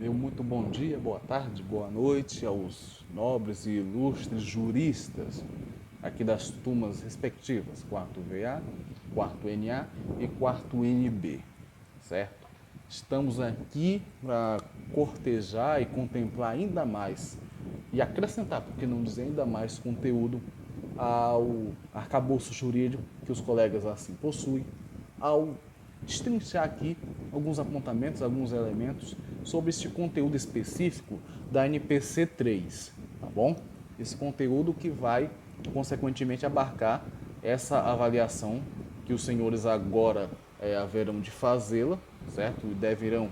Meu muito bom dia, boa tarde, boa noite aos nobres e ilustres juristas aqui das turmas respectivas, quarto VA, quarto NA e quarto NB, certo? Estamos aqui para cortejar e contemplar ainda mais e acrescentar, por que não dizer ainda mais conteúdo ao arcabouço jurídico que os colegas assim possuem, ao destrinchar aqui alguns apontamentos, alguns elementos sobre este conteúdo específico da NPC 3, tá bom? Esse conteúdo que vai, consequentemente, abarcar essa avaliação que os senhores agora haverão de fazê-la, certo? E deverão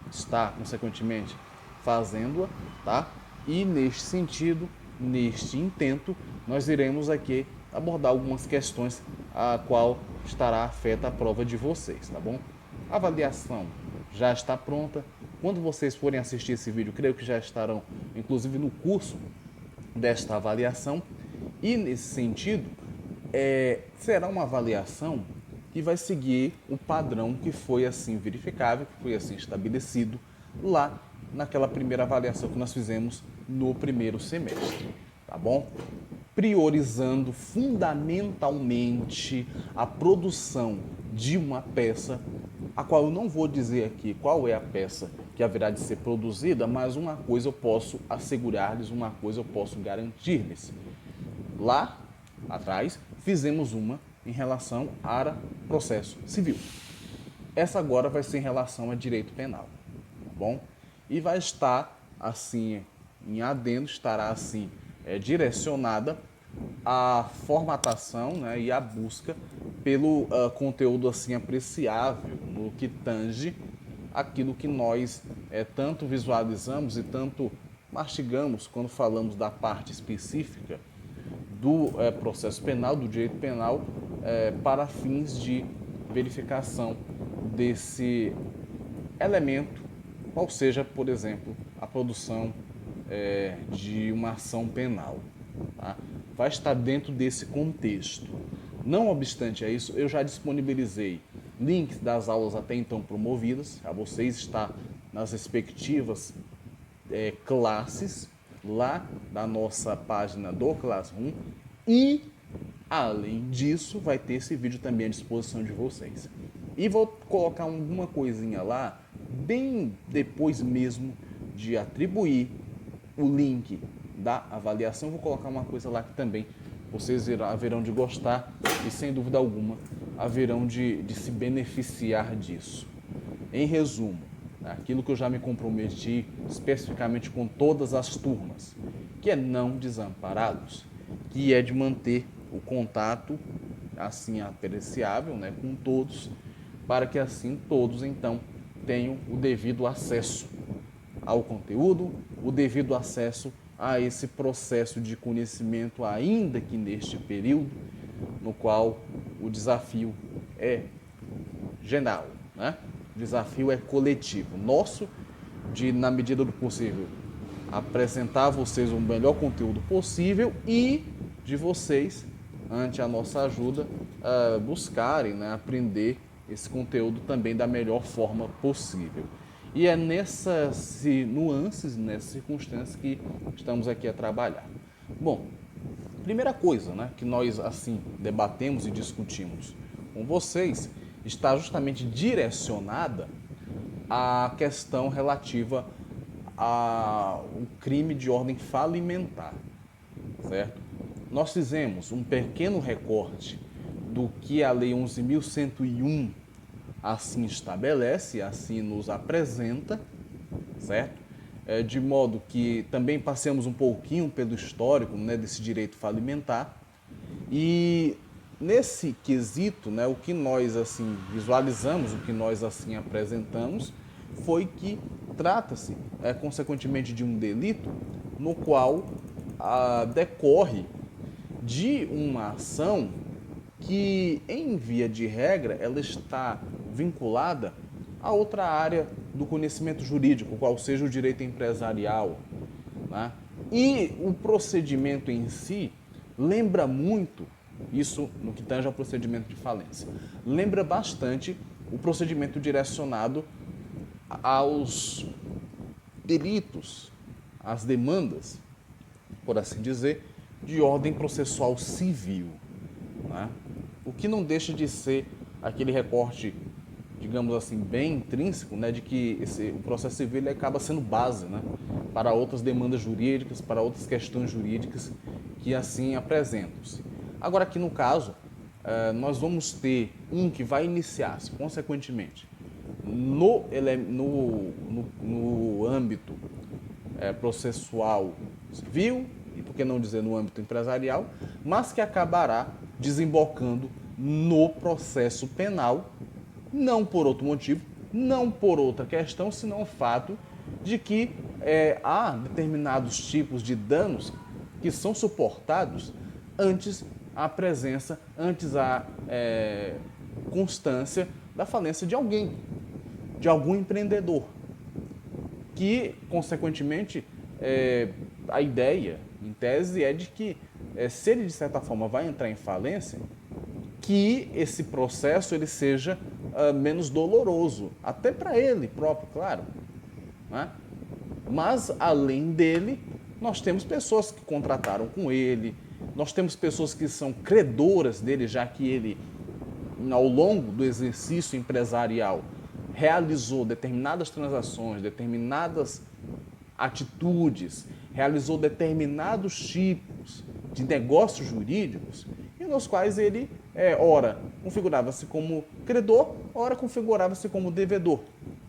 estar, consequentemente, fazendo-a, tá? E neste sentido, neste intento, nós iremos aqui abordar algumas questões a qual estará afeta a prova de vocês, tá bom? A avaliação já está pronta. Quando vocês forem assistir esse vídeo, creio que já estarão, inclusive, no curso desta avaliação. E nesse sentido, será uma avaliação que vai seguir o padrão que foi assim verificável, que foi assim estabelecido lá naquela primeira avaliação que nós fizemos no primeiro semestre, tá bom? Priorizando fundamentalmente a produção de uma peça, a qual eu não vou dizer aqui qual é a peça que haverá de ser produzida, mas uma coisa eu posso assegurar-lhes, uma coisa eu posso garantir-lhes. Lá atrás, fizemos uma em relação a processo civil. Essa agora vai ser em relação a direito penal, tá bom? E vai estar assim, em adendo, estará assim direcionada à formatação, né, e à busca pelo conteúdo assim apreciável no que tange aquilo que nós tanto visualizamos e tanto mastigamos quando falamos da parte específica do processo penal, do direito penal, para fins de verificação desse elemento, qual seja, por exemplo, a produção de uma ação penal. Tá? Vai estar dentro desse contexto. Não obstante a isso, eu já disponibilizei links das aulas até então promovidas, a vocês está nas respectivas classes lá da nossa página do Classroom e, além disso, vai ter esse vídeo também à disposição de vocês. E vou colocar alguma coisinha lá, bem depois mesmo de atribuir o link da avaliação, vou colocar uma coisa lá que também vocês haverão de gostar e, sem dúvida alguma, haverão de se beneficiar disso. Em resumo, aquilo que eu já me comprometi especificamente com todas as turmas, que é não desampará-los, que é de manter o contato assim apreciável, né, com todos, para que assim todos então tenham o devido acesso ao conteúdo, o devido acesso a esse processo de conhecimento, ainda que neste período no qual o desafio é geral, né? O desafio é coletivo, nosso, de, na medida do possível, apresentar a vocês o melhor conteúdo possível e de vocês, ante a nossa ajuda, buscarem, né, aprender esse conteúdo também da melhor forma possível. E é nessas nuances, nessas circunstâncias que estamos aqui a trabalhar. Bom, primeira coisa, né, que nós assim debatemos e discutimos com vocês está justamente direcionada à questão relativa ao crime de ordem falimentar, certo? Nós fizemos um pequeno recorte do que a Lei 11.101 assim estabelece, assim nos apresenta, certo? De modo que também passemos um pouquinho pelo histórico, né, desse direito falimentar. E nesse quesito, né, o que nós assim visualizamos, o que nós assim apresentamos, foi que trata-se, consequentemente, de um delito no qual decorre de uma ação que, em via de regra, ela está vinculada a outra área do conhecimento jurídico, qual seja o direito empresarial, né? E o procedimento em si lembra muito, isso no que tange ao procedimento de falência, lembra bastante o procedimento direcionado aos delitos, as demandas, por assim dizer, de ordem processual civil, né? O que não deixa de ser aquele recorte, digamos assim, bem intrínseco, né, de que o processo civil ele acaba sendo base, né, para outras demandas jurídicas, para outras questões jurídicas que assim apresentam-se. Agora, aqui no caso, nós vamos ter um que vai iniciar-se, consequentemente, no âmbito processual civil, e por que não dizer no âmbito empresarial, mas que acabará desembocando no processo penal, não por outro motivo, não por outra questão, senão o fato de que há determinados tipos de danos que são suportados antes a presença, antes a constância da falência de alguém, de algum empreendedor, que, consequentemente, a ideia, em tese, é de que, se ele, de certa forma, vai entrar em falência, que esse processo ele seja menos doloroso, até para ele próprio, claro, né? Mas, além dele, nós temos pessoas que contrataram com ele, nós temos pessoas que são credoras dele, já que ele, ao longo do exercício empresarial, realizou determinadas transações, determinadas atitudes, realizou determinados tipos de negócios jurídicos, e nos quais ele, ora, configurava-se como credor, ora configurava-se como devedor,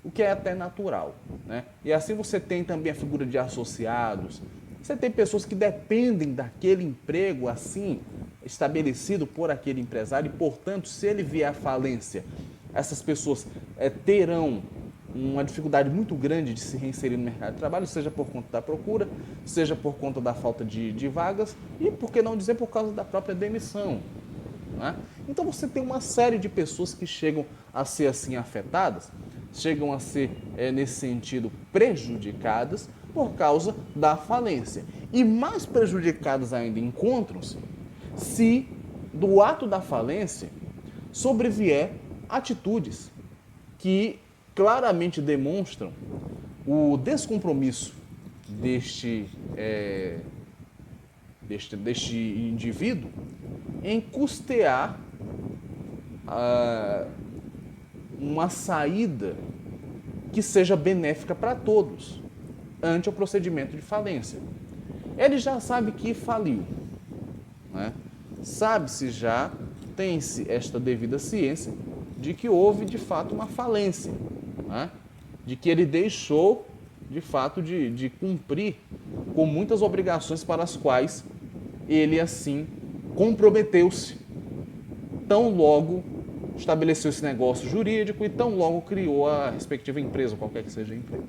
o que é até natural, né? E assim você tem também a figura de associados, você tem pessoas que dependem daquele emprego assim, estabelecido por aquele empresário, e, portanto, se ele vier à falência, essas pessoas terão uma dificuldade muito grande de se reinserir no mercado de trabalho, seja por conta da procura, seja por conta da falta de vagas e, por que não dizer, por causa da própria demissão, né? Então você tem uma série de pessoas que chegam a ser assim afetadas, chegam a ser, nesse sentido, prejudicadas por causa da falência. E mais prejudicadas ainda encontram-se se do ato da falência sobrevier atitudes que claramente demonstram o descompromisso deste indivíduo em custear uma saída que seja benéfica para todos ante o procedimento de falência. Ele já sabe que faliu, né? Sabe-se já, tem-se esta devida ciência de que houve de fato uma falência, né? De que ele deixou de fato de cumprir com muitas obrigações para as quais ele assim comprometeu-se, tão logo estabeleceu esse negócio jurídico e tão logo criou a respectiva empresa, qualquer que seja a empresa.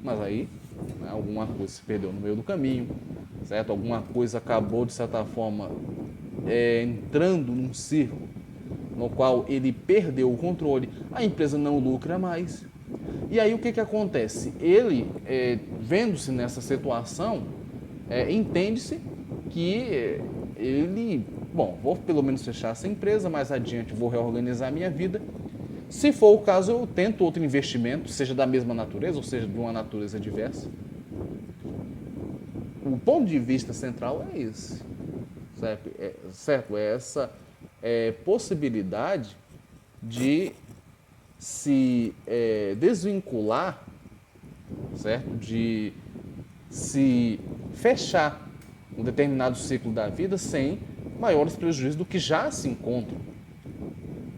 Mas aí, né, alguma coisa se perdeu no meio do caminho, certo? Alguma coisa acabou, de certa forma, entrando num círculo no qual ele perdeu o controle, a empresa não lucra mais. E aí o que acontece? Ele, vendo-se nessa situação, entende-se que ele, bom, vou pelo menos fechar essa empresa, mais adiante vou reorganizar a minha vida. Se for o caso, eu tento outro investimento, seja da mesma natureza, ou seja, de uma natureza diversa. O ponto de vista central é esse, certo? É essa possibilidade de se desvincular, certo? De se fechar um determinado ciclo da vida sem maiores prejuízos do que já se encontram.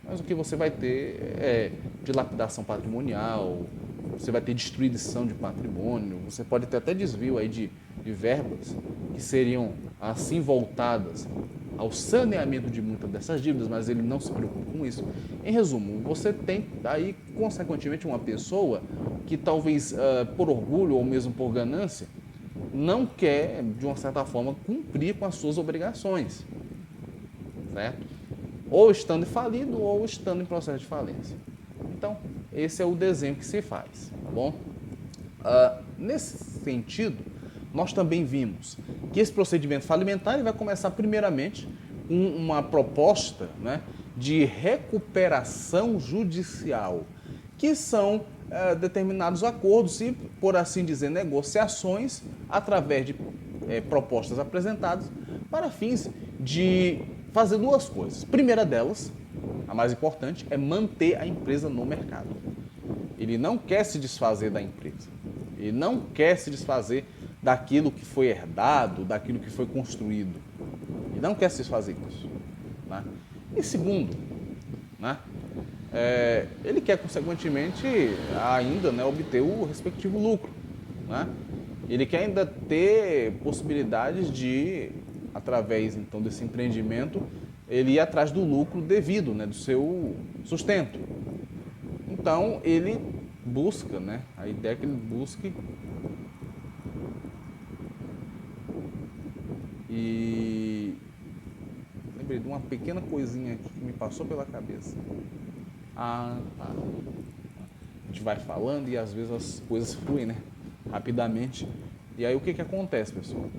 Mas o que você vai ter é dilapidação patrimonial, você vai ter destruição de patrimônio, você pode ter até desvio aí de verbas que seriam assim voltadas ao saneamento de muitas dessas dívidas, mas ele não se preocupa com isso. Em resumo, você tem aí, consequentemente, uma pessoa que talvez por orgulho ou mesmo por ganância não quer, de uma certa forma, cumprir com as suas obrigações, certo? Ou estando falido ou estando em processo de falência. Então, esse é o desenho que se faz, tá bom? Nesse sentido, nós também vimos que esse procedimento falimentar vai começar primeiramente com uma proposta, né, de recuperação judicial, que são determinados acordos e, por assim dizer, negociações através de propostas apresentadas para fins de fazer duas coisas. Primeira delas, a mais importante, é manter a empresa no mercado. Ele não quer se desfazer da empresa. Ele não quer se desfazer daquilo que foi herdado, daquilo que foi construído. Ele não quer se desfazer disso. Né? E segundo, né, ele quer, consequentemente, ainda, né, obter o respectivo lucro. Né? Ele quer ainda ter possibilidades de, através então desse empreendimento, ele ir atrás do lucro devido, né, do seu sustento. Então, ele busca, né, a ideia é que ele busque e lembrei de uma pequena coisinha aqui que me passou pela cabeça. Tá. A gente vai falando e às vezes as coisas fluem, né, rapidamente. E aí o que acontece, pessoal?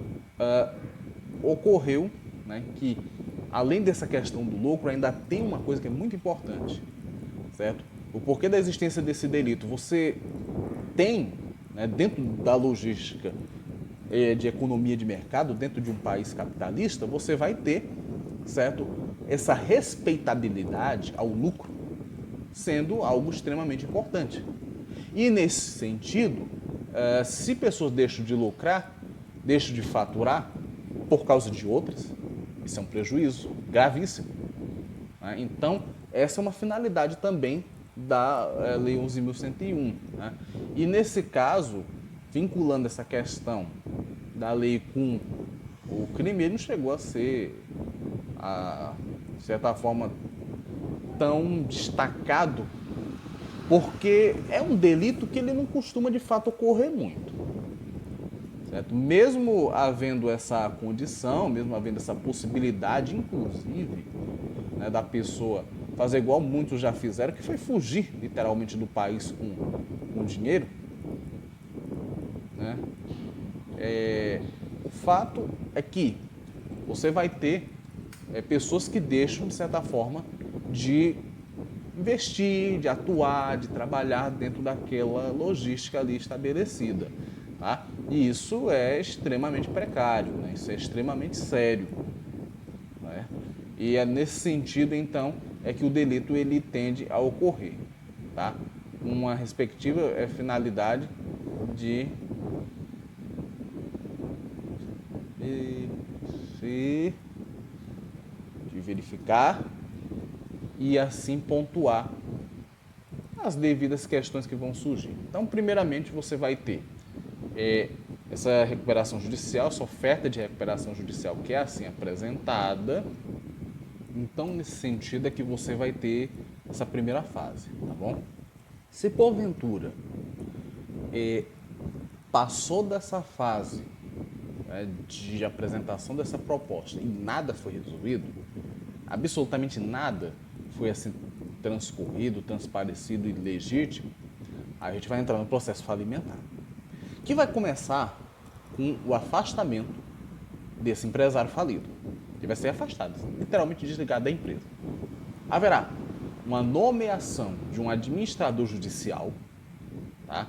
Ocorreu, né, que além dessa questão do lucro, ainda tem uma coisa que é muito importante, certo? O porquê da existência desse delito. Você tem, né, dentro da logística de economia de mercado, dentro de um país capitalista, você vai ter, certo, essa respeitabilidade ao lucro sendo algo extremamente importante. E nesse sentido, se pessoas deixam de lucrar, deixam de faturar por causa de outras, isso é um prejuízo gravíssimo. Né? Então, essa é uma finalidade também da Lei 11.101. Né? E nesse caso, vinculando essa questão da lei com o crime, ele não chegou a ser, de certa forma, tão destacado, porque é um delito que ele não costuma de fato ocorrer muito. Certo? Mesmo havendo essa condição, mesmo havendo essa possibilidade, inclusive, né, da pessoa fazer igual muitos já fizeram, que foi fugir literalmente do país com dinheiro, né? O fato é que você vai ter pessoas que deixam, de certa forma, de investir, de atuar, de trabalhar dentro daquela logística ali estabelecida. Tá? E isso é extremamente precário, né? Isso é extremamente sério. Né? E é nesse sentido, então, é que o delito ele tende a ocorrer. Tá? Uma respectiva finalidade de verificar e assim pontuar as devidas questões que vão surgir. Então, primeiramente, você vai ter essa recuperação judicial, essa oferta de recuperação judicial que é assim apresentada. Então, nesse sentido é que você vai ter essa primeira fase, tá bom? Se porventura passou dessa fase, né, de apresentação dessa proposta e nada foi resolvido, absolutamente nada foi assim transcorrido, transparecido e legítimo, a gente vai entrar no processo falimentar, que vai começar com o afastamento desse empresário falido. Ele vai ser afastado, literalmente desligado da empresa. Haverá uma nomeação de um administrador judicial, tá?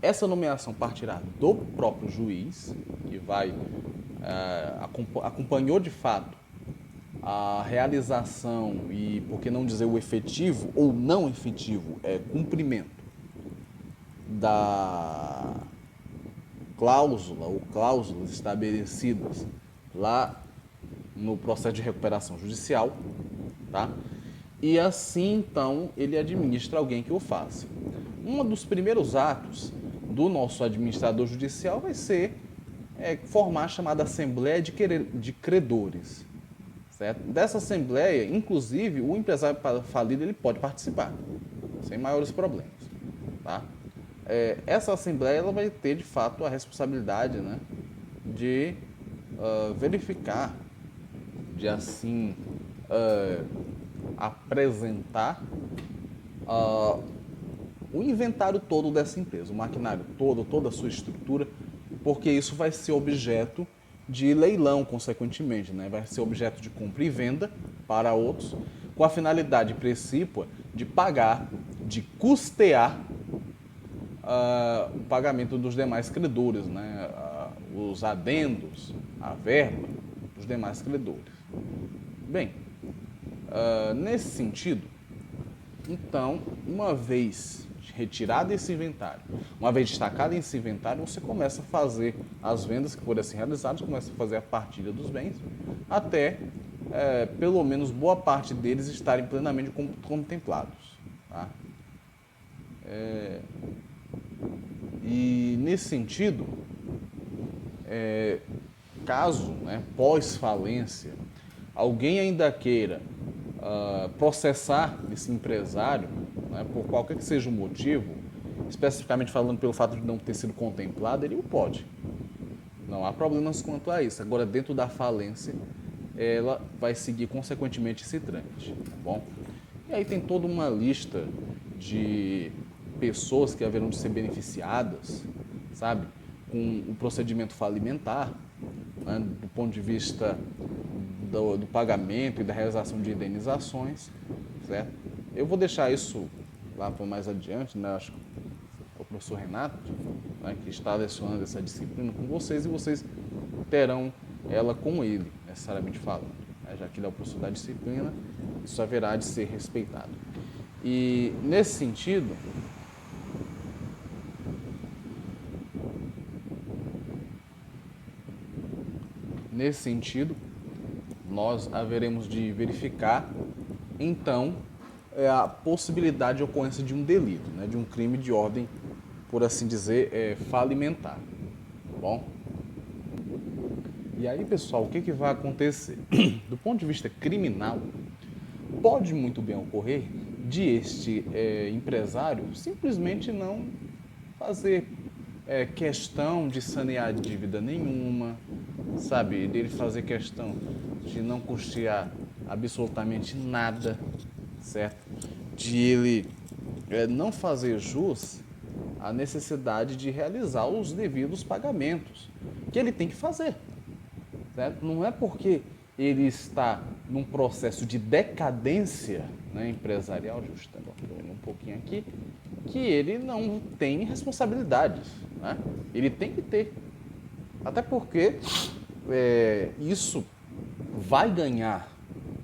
Essa nomeação partirá do próprio juiz, que vai acompanhou de fato a realização e, por que não dizer, o efetivo ou não efetivo cumprimento da cláusula ou cláusulas estabelecidas lá no processo de recuperação judicial, tá? E assim, então, ele administra alguém que o faça. Um dos primeiros atos do nosso administrador judicial vai ser formar a chamada Assembleia de Credores. Certo? Dessa Assembleia, inclusive, o empresário falido ele pode participar, sem maiores problemas. Tá? Essa Assembleia ela vai ter, de fato, a responsabilidade, né, de verificar, de assim apresentar o inventário todo dessa empresa, o maquinário todo, toda a sua estrutura, porque isso vai ser objeto de leilão, consequentemente, né? Vai ser objeto de compra e venda para outros, com a finalidade precípua de pagar, de custear o pagamento dos demais credores, né? Os adendos, a verba dos demais credores. Bem, nesse sentido, então, uma vez retirado esse inventário, uma vez destacado esse inventário, você começa a fazer as vendas que forem assim realizadas, começa a fazer a partilha dos bens, até pelo menos boa parte deles estarem plenamente contemplados. Tá? E nesse sentido, caso, né, pós-falência, alguém ainda queira processar esse empresário, né, por qualquer que seja o motivo, especificamente falando pelo fato de não ter sido contemplado, ele o pode. Não há problemas quanto a isso. Agora, dentro da falência, ela vai seguir consequentemente esse trâmite, tá bom? E aí tem toda uma lista de pessoas que haverão de ser beneficiadas, sabe, com o procedimento falimentar, né, do ponto de vista do pagamento e da realização de indenizações, certo? Eu vou deixar isso lá para mais adiante, né? Acho que o professor Renato, né, que está lecionando essa disciplina com vocês, e vocês terão ela com ele, necessariamente falando. Já que ele é o professor da disciplina, isso haverá de ser respeitado. E nesse sentido, nós haveremos de verificar, então, a possibilidade de ocorrência de um delito, né, de um crime de ordem, por assim dizer, falimentar. Tá bom? E aí, pessoal, o que vai acontecer? Do ponto de vista criminal, pode muito bem ocorrer de este empresário simplesmente não fazer questão de sanear dívida nenhuma, sabe? Dele fazer questão de não custear absolutamente nada, certo? De ele não fazer jus à necessidade de realizar os devidos pagamentos que ele tem que fazer, certo? Não é porque ele está num processo de decadência, né, empresarial, justamente um pouquinho aqui, que ele não tem responsabilidades, né? Ele tem que ter. Até porque isso vai ganhar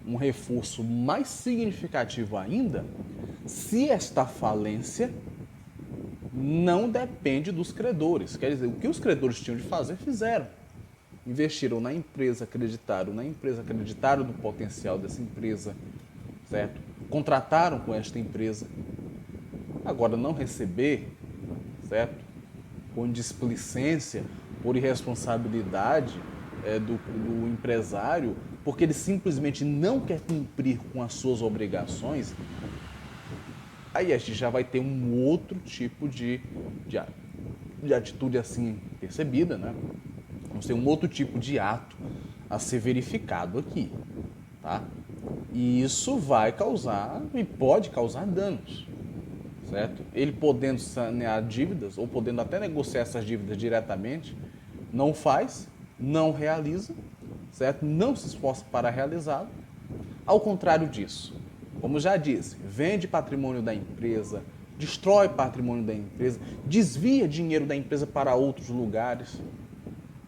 um reforço mais significativo ainda se esta falência não depende dos credores. Quer dizer, o que os credores tinham de fazer, fizeram. Investiram na empresa, acreditaram no potencial dessa empresa, certo? Contrataram com esta empresa. Agora, não receber, certo? Por displicência, por irresponsabilidade do empresário, porque ele simplesmente não quer cumprir com as suas obrigações, aí a gente já vai ter um outro tipo de atitude assim percebida, né? Vamos ter um outro tipo de ato a ser verificado aqui, tá? E isso vai causar e pode causar danos, certo? Ele podendo sanear dívidas ou podendo até negociar essas dívidas diretamente, não faz, não realiza, certo? Não se esforça para realizá-lo. Ao contrário disso, como já disse, vende patrimônio da empresa, destrói patrimônio da empresa, desvia dinheiro da empresa para outros lugares,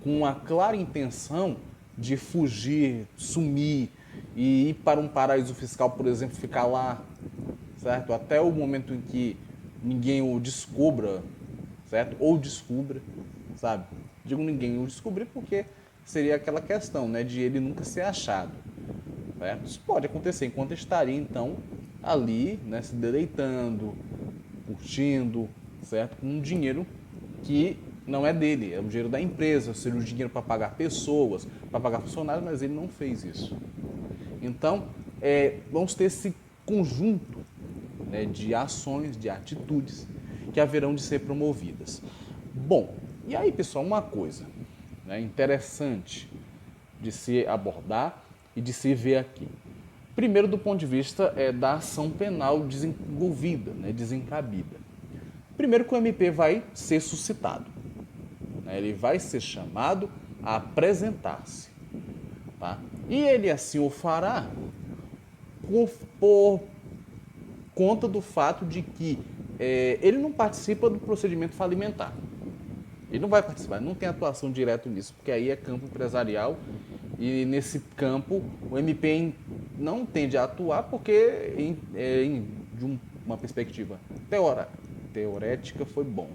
com a clara intenção de fugir, sumir e ir para um paraíso fiscal, por exemplo, ficar lá, certo? Até o momento em que ninguém o descubra, certo? Ou descubra, sabe? Digo ninguém o descobrir porque seria aquela questão, né, de ele nunca ser achado, certo? Isso pode acontecer enquanto estaria, então, ali, né, se deleitando, curtindo, certo? Com um dinheiro que não é dele, é o dinheiro da empresa, seria o dinheiro para pagar pessoas, para pagar funcionários, mas ele não fez isso. Então, vamos ter esse conjunto, né, de ações, de atitudes que haverão de ser promovidas. Bom, e aí, pessoal, uma coisa, né, interessante de se abordar e de se ver aqui. Primeiro, do ponto de vista da ação penal desenvolvida, né, desencabida. Primeiro que o MP vai ser suscitado, né, ele vai ser chamado a apresentar-se, tá? E ele assim o fará por conta do fato de que ele não participa do procedimento falimentar. Ele não vai participar, não tem atuação direta nisso, porque aí é campo empresarial e nesse campo o MP não tende a atuar porque de uma perspectiva teorética foi bom.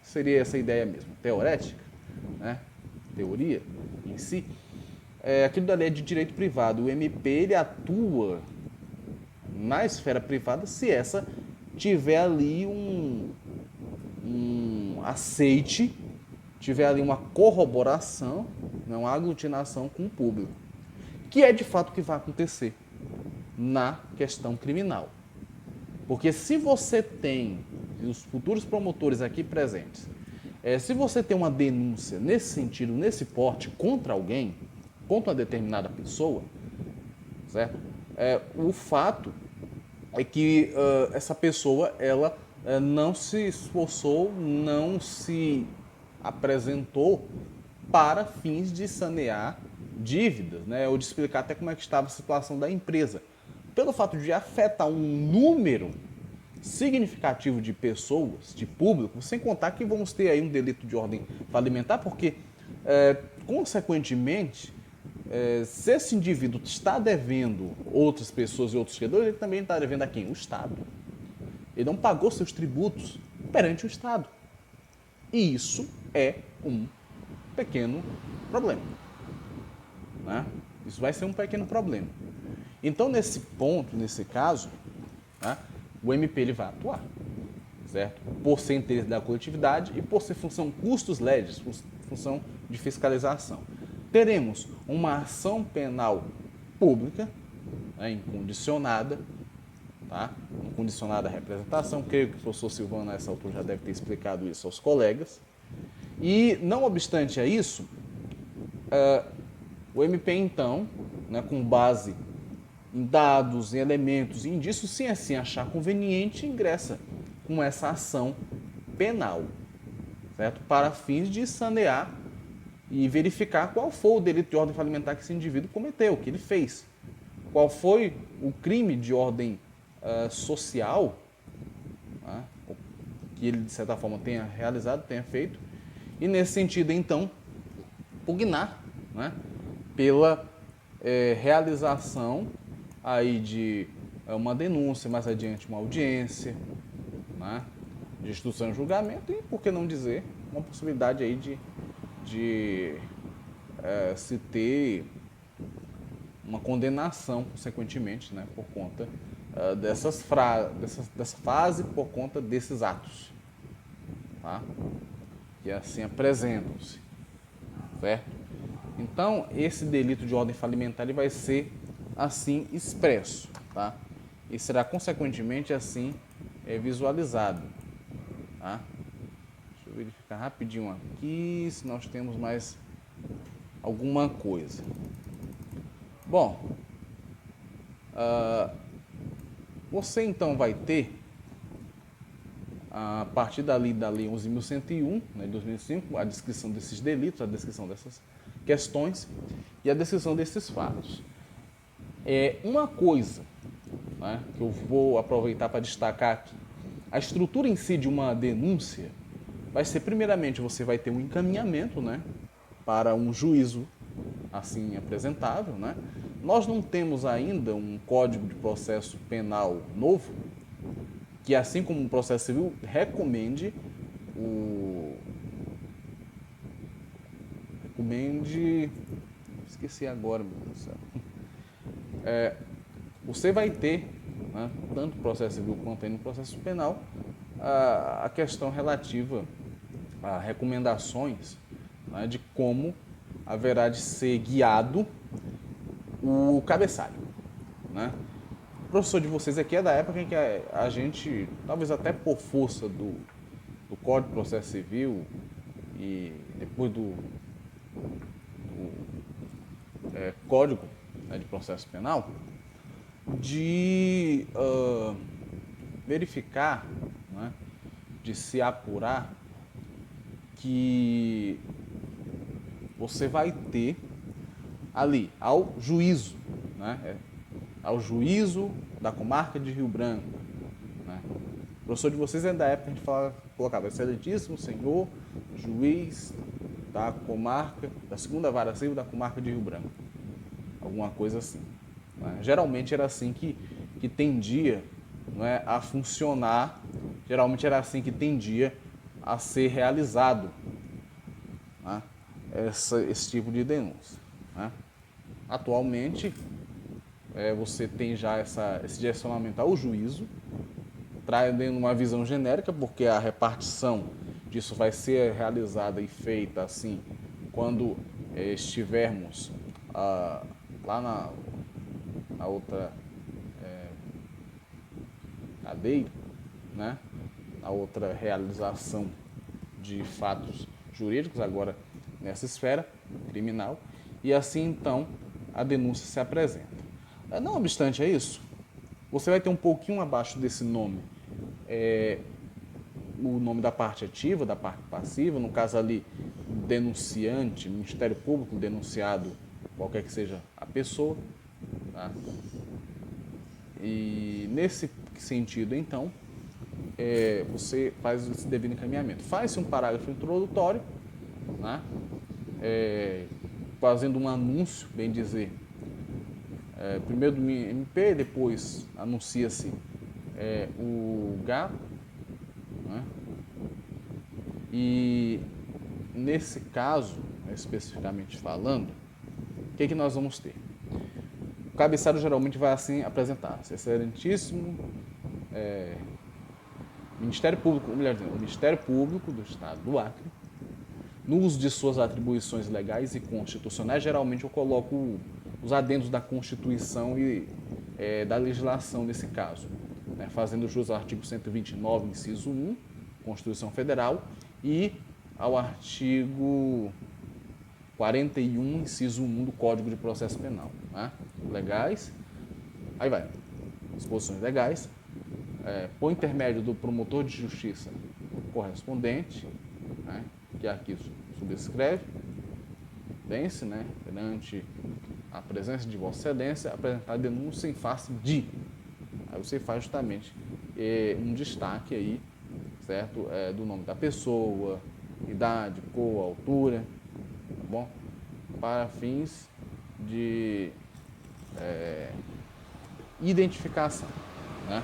Seria essa ideia mesmo, teorética, né? Teoria em si. Aquilo dali é de direito privado. O MP ele atua na esfera privada se essa tiver ali um aceite, tiver ali uma corroboração, uma aglutinação com o público, que é de fato o que vai acontecer na questão criminal. Porque se você tem, os futuros promotores aqui presentes, se você tem uma denúncia nesse sentido, nesse porte, contra alguém, contra uma determinada pessoa, certo? O fato é que essa pessoa, ela não se esforçou, não se apresentou para fins de sanear dívidas, né? Ou de explicar até como é que estava a situação da empresa. Pelo fato de afetar um número significativo de pessoas, de público, sem contar que vamos ter aí um delito de ordem falimentar, porque, consequentemente, se esse indivíduo está devendo outras pessoas e outros credores, ele também está devendo a quem? O Estado. Ele não pagou seus tributos perante o Estado. E isso é um pequeno problema, né? Isso vai ser um pequeno problema. Então, nesse ponto, nesse caso, né, o MP ele vai atuar, certo? Por ser interesse da coletividade e por ser função custos legis, função de fiscalização. Teremos uma ação penal pública, né, incondicionada, tá? Incondicionada à representação. Creio que o professor Silvano, nessa altura, já deve ter explicado isso aos colegas. E, não obstante a isso, o MP, então, né, com base em dados, em elementos, em indícios, sim, assim achar conveniente, ingressa com essa ação penal, certo? Para fins de sanear e verificar qual foi o delito de ordem falimentar que esse indivíduo cometeu, o que ele fez. Qual foi o crime de ordem social, né, que ele, de certa forma, tenha realizado, tenha feito, e, nesse sentido, então, pugnar, né, pela realização aí de uma denúncia, mais adiante uma audiência, né, de instrução e julgamento, e, por que não dizer, uma possibilidade aí de se ter uma condenação, consequentemente, né, por conta dessa fase, por conta desses atos, tá? Que assim apresentam-se, certo? Então, esse delito de ordem falimentar ele vai ser assim expresso, tá? E será consequentemente assim visualizado, tá? Deixa eu verificar rapidinho aqui se nós temos mais alguma coisa. Bom, você então vai ter, a partir da Lei 11.101, né, de 2005, a descrição desses delitos, a descrição dessas questões e a descrição desses fatos. Uma coisa, né, que eu vou aproveitar para destacar aqui, a estrutura em si de uma denúncia vai ser, primeiramente, você vai ter um encaminhamento, né, para um juízo assim apresentável, né? Nós não temos ainda um Código de Processo Penal novo que, assim como o processo civil, recomende esqueci agora, meu Deus do céu. Você vai ter, né, tanto no processo civil quanto no processo penal, a questão relativa a recomendações, né, de como haverá de ser guiado o cabeçalho, né? O professor de vocês aqui é da época em que a gente, talvez até por força do Código de Processo Civil e depois do Código, né, de Processo Penal, de verificar, né, de se apurar que você vai ter ali ao juízo, né, ao juízo da comarca de Rio Branco, né, professor de vocês é da época que a gente colocava excelentíssimo senhor, juiz da comarca, da segunda vara civil da comarca de Rio Branco. Alguma coisa assim. Né? Geralmente era assim que tendia, não é, a funcionar, geralmente era assim que tendia a ser realizado, né, esse tipo de denúncia. Né? Atualmente, você tem já esse direcionamento ao juízo, trazendo uma visão genérica, porque a repartição disso vai ser realizada e feita assim quando estivermos lá na outra cadeia, né? Na outra realização de fatos jurídicos, agora nessa esfera criminal, e assim então a denúncia se apresenta. Não obstante isso, você vai ter um pouquinho abaixo desse nome o nome da parte ativa, da parte passiva, no caso ali, denunciante, Ministério Público, denunciado, qualquer que seja a pessoa. Tá? E nesse sentido, então, você faz esse devido encaminhamento. Faz-se um parágrafo introdutório, né? Fazendo um anúncio, bem dizer, primeiro do MP, depois anuncia-se o GAP, né? E nesse caso, especificamente falando, o que nós vamos ter? O cabeçalho geralmente vai assim apresentar-se: excelentíssimo Ministério Público, melhor dizendo, o Ministério Público do Estado do Acre, no uso de suas atribuições legais e constitucionais, geralmente eu coloco os adendos da Constituição e da legislação nesse caso, né, fazendo jus ao artigo 129, inciso 1, Constituição Federal, e ao artigo 41, inciso 1 do Código de Processo Penal. Né? Legais, aí vai, disposições legais, por intermédio do promotor de justiça correspondente, né, que aqui subscreve, vence, né, perante a presença de Vossa Excelência, apresentar a denúncia em face de. Aí você faz justamente um destaque aí, certo? Do nome da pessoa, idade, cor, altura, tá bom? Para fins de identificação, né?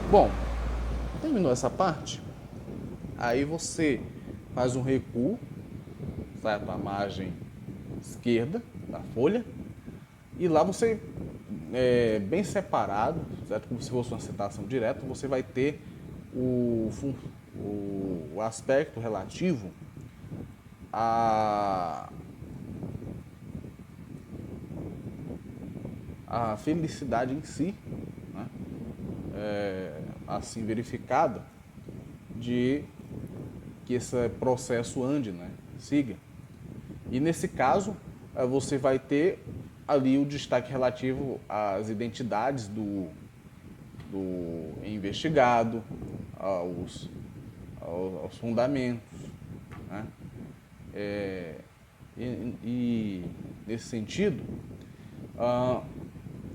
Bom, terminou essa parte, aí você faz um recuo, certo? À margem esquerda da folha, e lá você, bem separado, certo? Como se fosse uma citação direta, você vai ter o aspecto relativo à felicidade em si, né? Assim verificada, de que esse processo ande, né? Siga. E nesse caso, você vai ter ali o destaque relativo às identidades do investigado, aos fundamentos. Né? E nesse sentido,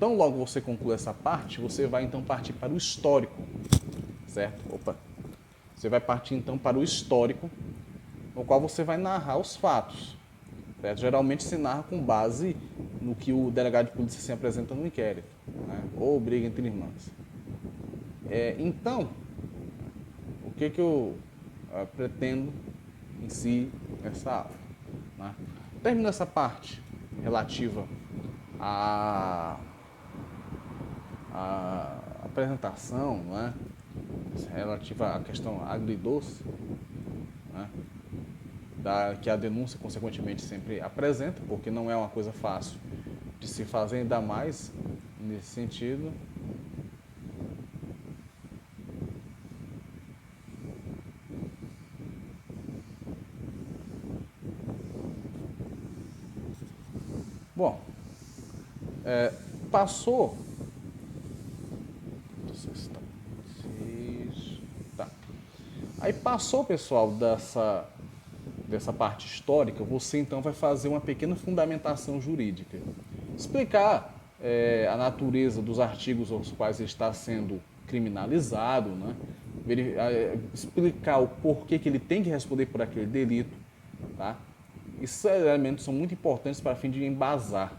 tão logo você conclui essa parte, você vai então partir para o histórico, certo? Você vai partir então para o histórico, no qual você vai narrar os fatos. Certo? Geralmente se narra com base no que o delegado de polícia se apresenta no inquérito, né? Ou briga entre irmãs. Então, o que eu pretendo em si nessa aula? Né? Termino essa parte relativa à apresentação, né? Relativa à questão agridoce, né? Que a denúncia, consequentemente, sempre apresenta, porque não é uma coisa fácil de se fazer, ainda mais nesse sentido. Bom, passou. Tá. Aí passou, pessoal, dessa parte histórica, você então vai fazer uma pequena fundamentação jurídica. Explicar a natureza dos artigos aos quais está sendo criminalizado, né? explicar o porquê que ele tem que responder por aquele delito, tá? Esses elementos são muito importantes para fim de embasar,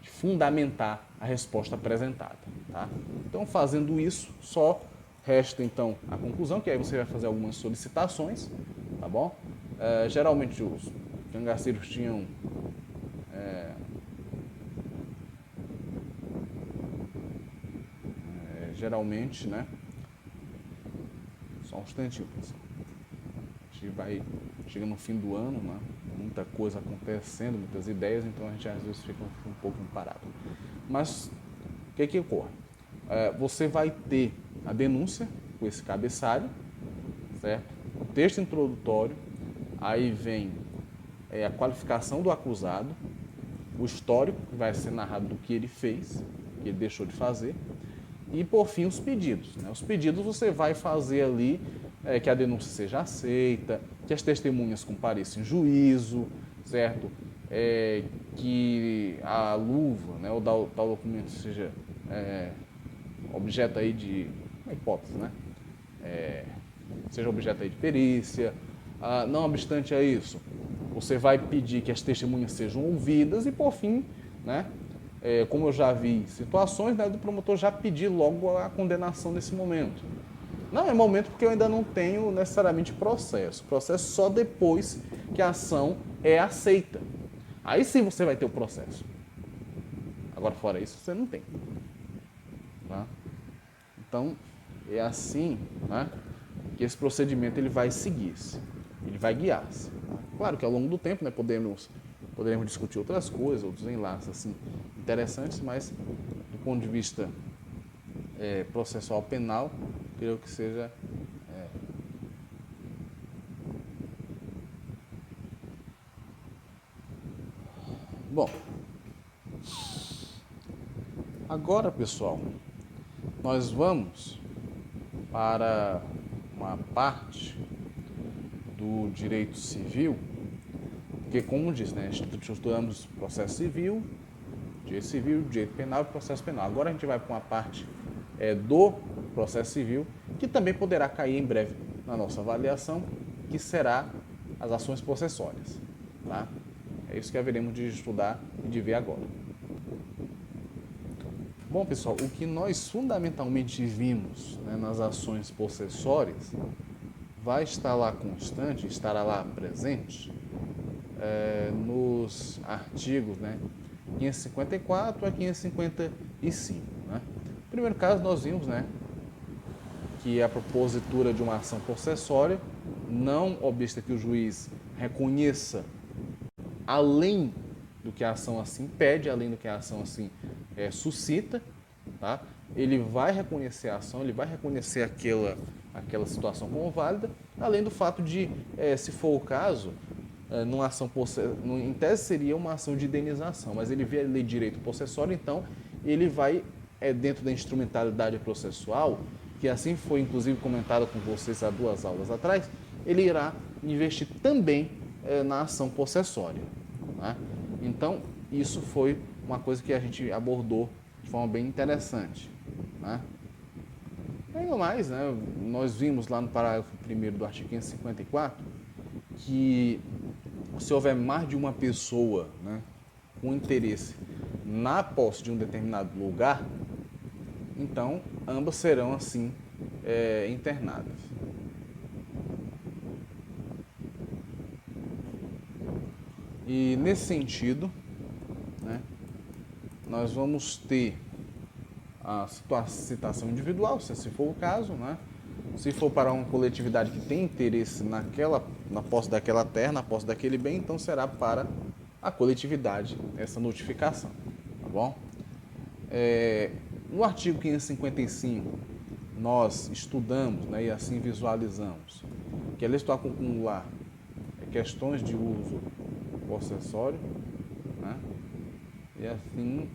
de fundamentar a resposta apresentada, tá? Então, fazendo isso, só resta então a conclusão, que aí você vai fazer algumas solicitações, tá bom? Geralmente os cangaceiros tinham geralmente, né? Só um instantinho, pessoal. A gente vai chega no fim do ano, né? Muita coisa acontecendo, muitas ideias, então a gente às vezes fica um pouco parado. Mas o que ocorre? Você vai ter a denúncia com esse cabeçalho, certo? O texto introdutório, aí vem a qualificação do acusado, o histórico, que vai ser narrado do que ele fez, que ele deixou de fazer, e, por fim, os pedidos. Né? Os pedidos você vai fazer ali que a denúncia seja aceita, que as testemunhas compareçam em juízo, certo? Que a luva, né, ou tal documento seja objeto aí de, uma hipótese, né? Seja objeto aí de perícia. Não obstante a isso, você vai pedir que as testemunhas sejam ouvidas e, por fim, né? Como eu já vi situações, né, do promotor já pedir logo a condenação nesse momento. Não é momento porque eu ainda não tenho necessariamente processo. Processo só depois que a ação é aceita. Aí sim você vai ter o processo. Agora, fora isso, você não tem. Tá? Então, é assim, né, que esse procedimento ele vai seguir-se. Ele vai guiar-se. Tá? Claro que ao longo do tempo, né, poderemos discutir outras coisas, outros enlaces assim, interessantes, mas do ponto de vista processual penal, creio que seja bom. Agora, pessoal, nós vamos para uma parte do direito civil, porque, como diz, né, estudamos processo civil, direito penal e processo penal. Agora a gente vai para uma parte do processo civil, que também poderá cair em breve na nossa avaliação, que será as ações possessórias. Tá? É isso que haveremos de estudar e de ver agora. Bom, pessoal, o que nós fundamentalmente vimos, né, nas ações possessórias vai estar lá constante, estará lá presente nos artigos, né, 554 a 555. Né? No primeiro caso, nós vimos, né, que a propositura de uma ação possessória, não obsta que o juiz reconheça além do que a ação assim pede, além do que a ação assim suscita, tá? Ele vai reconhecer a ação, ele vai reconhecer aquela situação como válida, além do fato de, se for o caso, numa ação em tese seria uma ação de indenização, mas ele vê a lei de direito possessório, então ele vai, dentro da instrumentalidade processual, que assim foi inclusive comentado com vocês há 2 aulas atrás, ele irá investir também na ação possessória. Né? Então, isso foi uma coisa que a gente abordou de forma bem interessante. Né? Ainda mais, né, nós vimos lá no parágrafo 1º do artigo 554 que se houver mais de uma pessoa, né, com interesse na posse de um determinado lugar, então ambas serão assim internadas. E nesse sentido, né, nós vamos ter a citação individual, se for o caso, né? Se for para uma coletividade que tem interesse na posse daquela terra, na posse daquele bem, então será para a coletividade essa notificação, tá bom? No artigo 555, nós estudamos, né, e assim visualizamos que a lei estadual concumular questões de uso possessório, né? E assim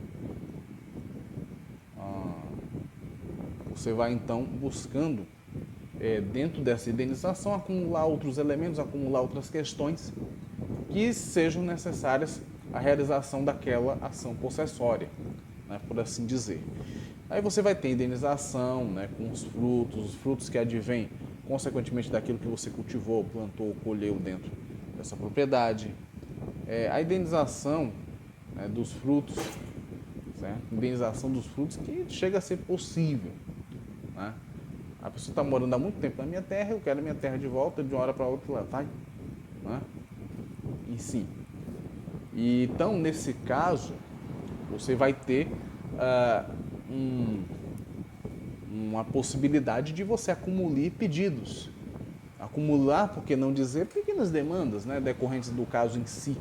você vai então buscando dentro dessa indenização acumular outros elementos, acumular outras questões que sejam necessárias à realização daquela ação possessória, né, por assim dizer. Aí você vai ter indenização, né, com os frutos que advêm consequentemente daquilo que você cultivou, plantou, colheu dentro dessa propriedade. A indenização, né, dos frutos, certo? Indenização dos frutos que chega a ser possível, né? A pessoa está morando há muito tempo na minha terra, eu quero a minha terra de volta, de uma hora para outra ela vai, né? E sim. E, então, nesse caso, você vai ter uma possibilidade de você acumular pedidos. Acumular, por que não dizer, pequenas demandas, né, decorrentes do caso em si.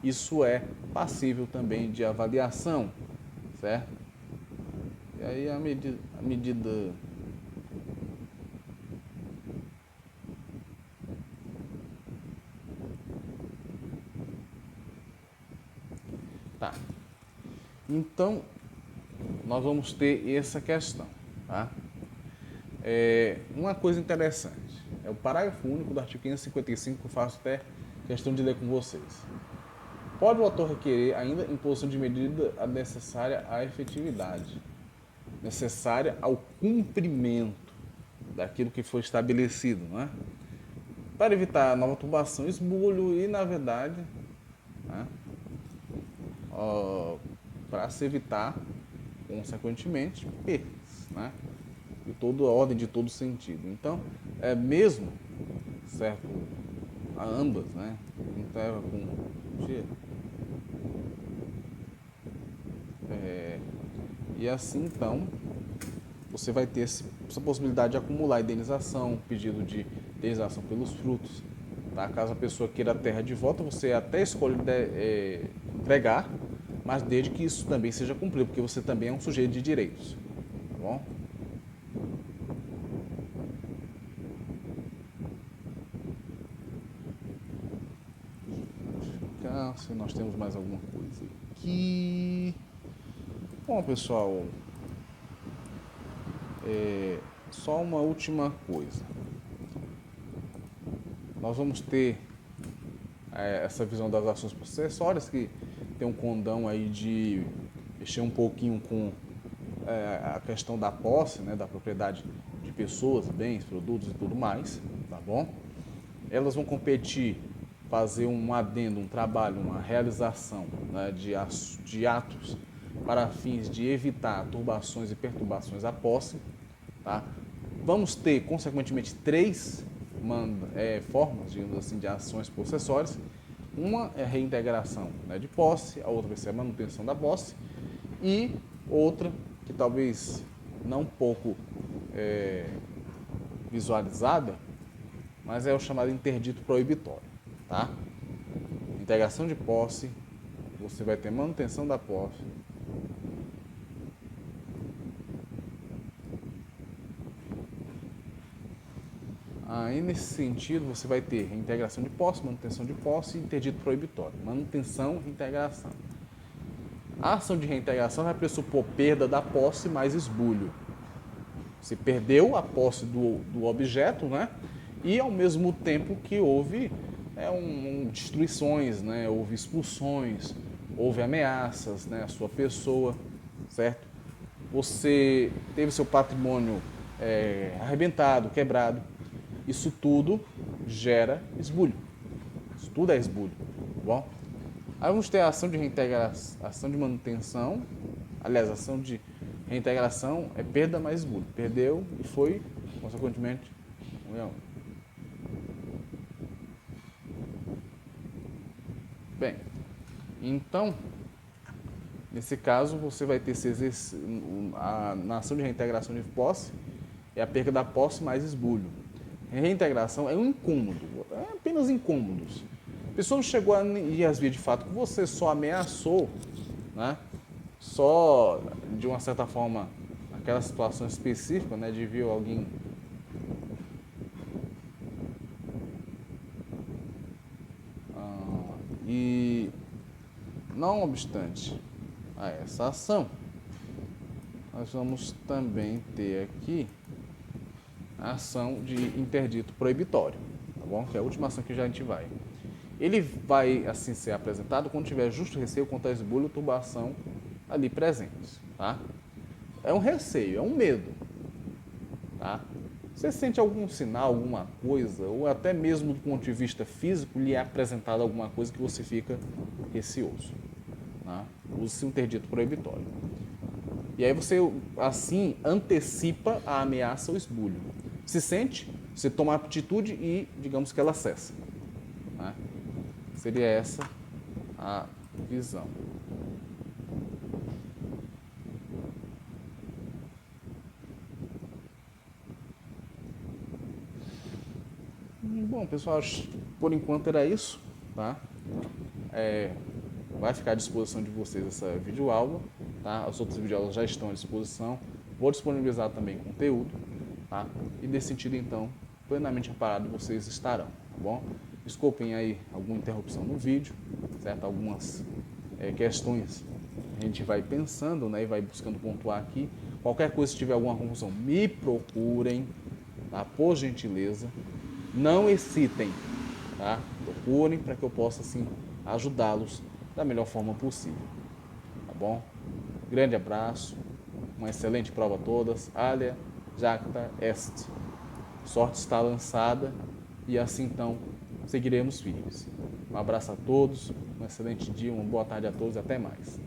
Isso é passível também de avaliação, certo? E aí a medida tá. Então, nós vamos ter essa questão, tá? Uma coisa interessante, é o parágrafo único do artigo 555 que eu faço até questão de ler com vocês. Pode o autor requerer ainda imposição de medida necessária à efetividade, necessária ao cumprimento daquilo que foi estabelecido, né? Para evitar nova turbação, esbulho e, na verdade, né, para se evitar, consequentemente, perdas, né? De toda ordem, de todo sentido. Então, mesmo, certo, a ambas, né? Então, e assim, então, você vai ter essa possibilidade de acumular indenização, pedido de indenização pelos frutos. Tá? Caso a pessoa queira a terra de volta, você até escolhe entregar, mas desde que isso também seja cumprido, porque você também é um sujeito de direitos. Tá bom? Se nós temos mais alguma coisa aqui. Bom, pessoal, só uma última coisa. Nós vamos ter essa visão das ações possessórias, que tem um condão aí de mexer um pouquinho com a questão da posse, né, da propriedade de pessoas, bens, produtos e tudo mais, tá bom? Elas vão competir, fazer um adendo, um trabalho, uma realização, né, de atos para fins de evitar turbações e perturbações à posse, tá? Vamos ter, consequentemente, três formas, digamos assim, de ações possessórias. Uma é a reintegração, né, de posse, a outra vai ser a manutenção da posse, e outra, que talvez não pouco visualizada, mas é o chamado interdito proibitório, tá? Integração de posse, você vai ter manutenção da posse, aí, nesse sentido, você vai ter reintegração de posse, manutenção de posse e interdito proibitório. Manutenção e integração. A ação de reintegração vai pressupor perda da posse mais esbulho. Você perdeu a posse do objeto, né? E, ao mesmo tempo que houve destruições, né? Houve expulsões, houve ameaças, né? À sua pessoa, certo? Você teve seu patrimônio arrebentado, quebrado. Isso tudo gera esbulho. Isso tudo é esbulho, tá bom? Aí vamos ter a ação de reintegração, ação de manutenção. Aliás, a ação de reintegração é perda mais esbulho. Perdeu e foi, consequentemente, Bem, então, nesse caso, você vai ter na ação de reintegração de posse, é a perda da posse mais esbulho. Reintegração é um incômodo, é apenas incômodos. A pessoa não chegou a ir às vias de fato que você só ameaçou, né? Só, de uma certa forma, aquela situação específica, né, de ver alguém e, não obstante a essa ação, nós vamos também ter aqui a ação de interdito proibitório, tá bom? Que é a última ação que a gente vai. Ele vai, assim, ser apresentado quando tiver justo receio contra esbulho ou turbação ali presentes, tá? É um receio, é um medo, tá? Você sente algum sinal, alguma coisa, ou até mesmo do ponto de vista físico, lhe é apresentado alguma coisa que você fica receoso. Né? Use-se um interdito proibitório. E aí você, assim, antecipa a ameaça ou esbulho. Se sente, você toma a atitude e, digamos que ela cessa. Né? Seria essa a visão. Bom, pessoal, por enquanto era isso, tá? Vai ficar à disposição de vocês essa videoaula, tá? As outras videoaulas já estão à disposição. Vou disponibilizar também conteúdo, tá? E nesse sentido, então, plenamente amparado vocês estarão, tá bom? Desculpem aí alguma interrupção no vídeo, certo? Algumas questões a gente vai pensando, né? E vai buscando pontuar aqui. Qualquer coisa, se tiver alguma confusão, me procurem, tá? Por gentileza. Não hesitem, tá? Procurem para que eu possa, assim, ajudá-los da melhor forma possível, tá bom? Grande abraço, uma excelente prova a todas. Alia jacta est. Sorte está lançada e assim então seguiremos firmes. Um abraço a todos, um excelente dia, uma boa tarde a todos e até mais.